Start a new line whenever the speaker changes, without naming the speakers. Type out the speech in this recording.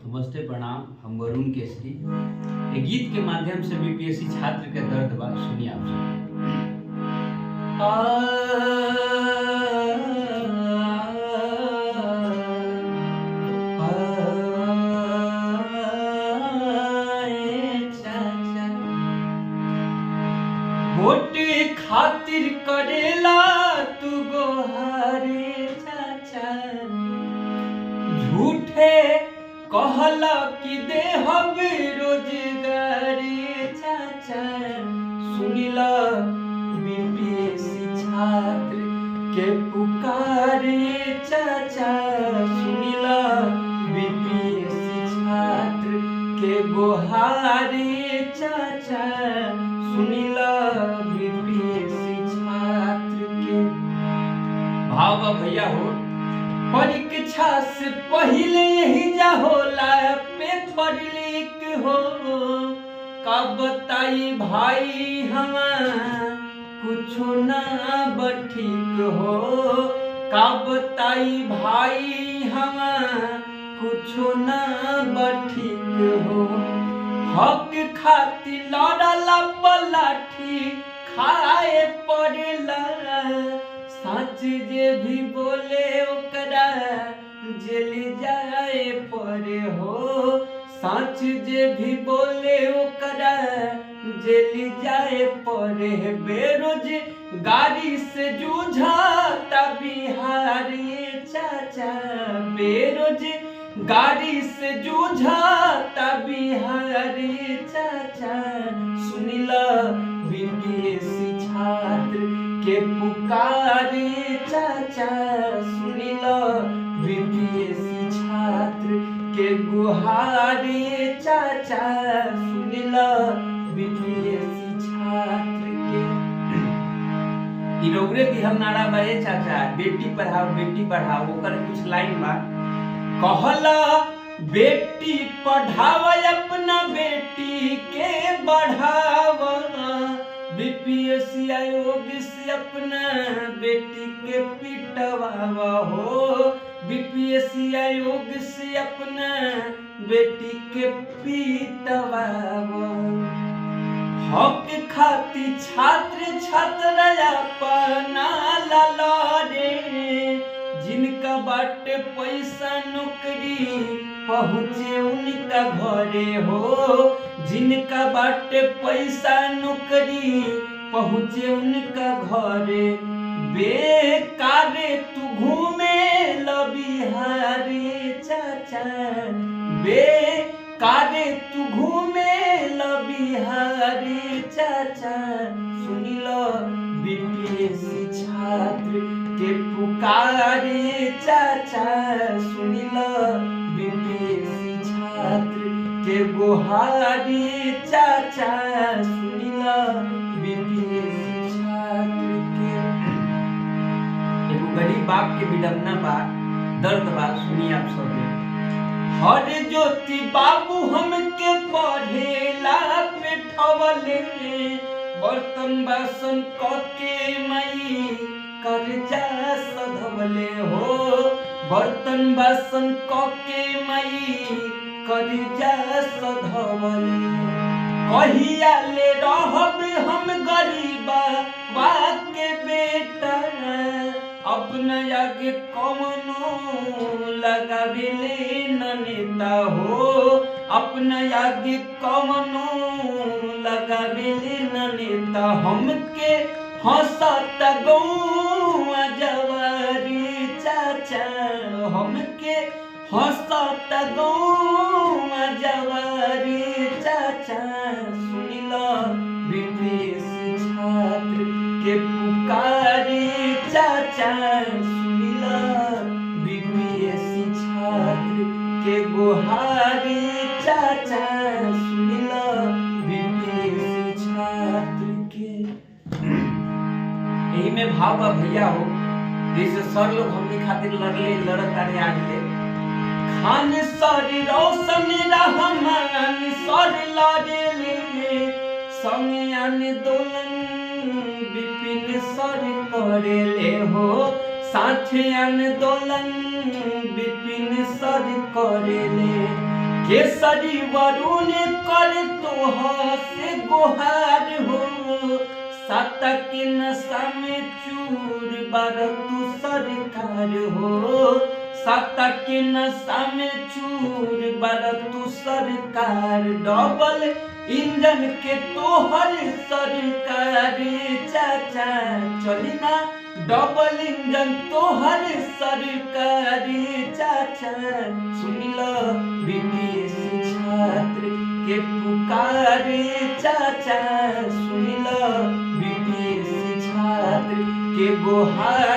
नमस्ते प्रणाम। हम वरुण केसरी। ये गीत के माध्यम से बीपीएससी छात्र के दर्द बा सुनिए आप सब। वोट खातिर करेला तू गोहारे चाचा, झूठे कहला कि देहब रोजगारी चाचा। सुनिला बीपीएससी छात्र के पुकारे चाचा, सुनिला बीपीएससी छात्र के गोहारे चाचा, सुनिला बीपीएससी छात्र के। भाव भैया हो, परीक्षा से पहले यही जा होला पेपर लीक हो। का बताई भाई हमार कुछो ना ठीक हो। का बताई भाई हमार कुछो ना ठीक हो। हक खातिर लड़ला पलाठी खाए पड़ेला, सच जे भी बोले ओकरा जेल जाए पड़े हो। सच जे भी बोले ओकरा जेल जाए पड़े। बेरोजगारी से जूझता बिहारी चाचा, बेरोजगारी से जूझता बिहारी चाचा। सुनिला बीपीएससी छात्र के पुकारे चाचा, सुनिला बीपीएससी छात्र के गुहारे चाचा, सुनिला बीपीएससी छात्र के। इरोगरे की हम नारा बाए चाचा, बेटी पढ़ाओ ओकर कुछ लाइन बा। कहला बेटी पढ़ावा अपना बेटी के बढ़ावा, बीपीएससी आयोग से अपना बेटी के पिटवावा हो। बीपीएससी आयोग से अपना बेटी के पिटवावा। हक खातिर छात्र छात्रा अपना लड़े, जिनका बाटे पैसा नौकरी पहुँचे उनका घरे हो। जिनका बाटे पैसा नौकरी पहुँचे उनका घरे। बेकारे तू घूमे बिहारी चाचा, बेकारे तू घूमे बिहारी चाचा। सुनिलो बीपीएससी छात्र के पुकारे चाचा, सुनिलो बीपीएससी छात्र के गुहारी चाचा, सुनिला बीपीएससी छात्र के। एगो गरीब बाप के विडम्बना बा, दर्द बा, सुनिए आप सब। हर ज्योति बाबू हमके पढ़ेला पेठवले, बर्तन बासन कके मई कर्जा सधवले हो। बर्तन बासन कके मई कर्जा सधवले। कहिया ले रहब हम गरीबा के बेटा, अपना आगे कौनो लगावेले न नेता हो। अपना आगे कौनो लगावेले न नेता। हमके हंसता गौआ जवारी चाचा, हमके हंसता गौआ जवारी चाचा। सुनिला बीपीएससी छात्र के पुकारे चाचा, सुनिला बीपीएससी छात्र के गुहारे चाचा, सुनिला बीपीएससी छात्र के। यही में भाव बा भैया हो, जैसे सर लोग हमने खातिर लड़त आने आगे खान सर रोशन रहमान सर लड़े संगे आंदोलन विपिन सर करेले हो। साथ आंदोलन विपिन सर करेले। केसरी वरुण कर तोहर से गुहार हो सत्ता के नशा में चूर बार तू सरकार हो सत्ता के नशा में चूर बार तू सरकार डबल इंजन के तोहर सरकार चाचा चली ना डबल इंजन तोहर सरकारी चाचा सुनिल विदेशी छात्र के पुकारे चाचा सुनिल विदेशी छात्र के गुहार